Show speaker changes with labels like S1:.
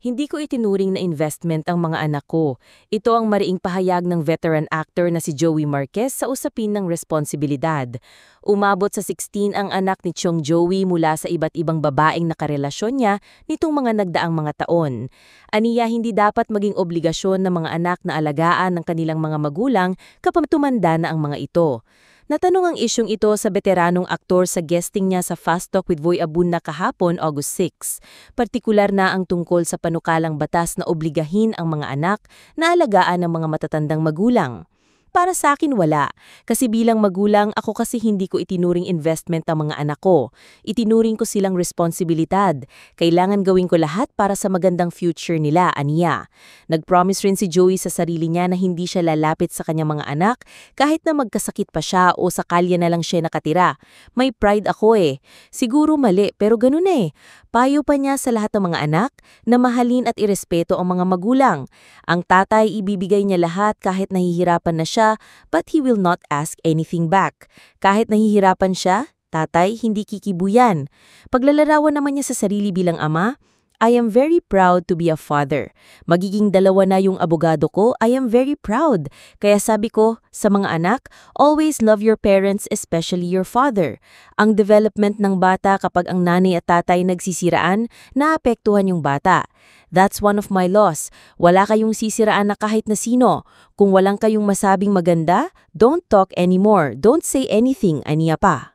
S1: Hindi ko itinuring na investment ang mga anak ko. Ito ang mariing pahayag ng veteran actor na si Joey Marquez sa usapin ng responsibilidad. Umabot sa 16 ang anak ni Chong Joey mula sa iba't ibang babaeng nakarelasyon niya nitong mga nagdaang mga taon. Aniya hindi dapat maging obligasyon ng mga anak na alagaan ng kanilang mga magulang kapag tumanda na ang mga ito. Natanong ang isyong ito sa veteranong aktor sa guesting niya sa Fast Talk with Voy Abunda kahapon, August 6. Partikular na ang tungkol sa panukalang batas na obligahin ang mga anak na alagaan ng mga matatandang magulang. Para sa akin wala, kasi bilang magulang ako kasi hindi ko itinuring investment ang mga anak ko. Itinuring ko silang responsibilidad. Kailangan gawin ko lahat para sa magandang future nila, aniya. Nag-promise rin si Joey sa sarili niya na hindi siya lalapit sa kanyang mga anak kahit na magkasakit pa siya o sa kalye na lang siya nakatira. May pride ako eh. Siguro mali pero ganun eh. Payo pa niya sa lahat ng mga anak na mahalin at irespeto ang mga magulang. Ang tatay ibibigay niya lahat kahit nahihirapan na siya, but he will not ask anything back. Kahit nahihirapan siya, tatay hindi kikibuyan. Paglalarawan naman niya sa sarili bilang ama, I am very proud to be a father. Magiging dalawa na yung abogado ko, I am very proud. Kaya sabi ko sa mga anak, always love your parents, especially your father. Ang development ng bata kapag ang nanay at tatay nagsisiraan, naapektuhan yung bata. That's one of my laws. Wala kayong sisiraan na kahit na sino. Kung walang kayong masabing maganda, don't talk anymore. Don't say anything, aniya pa.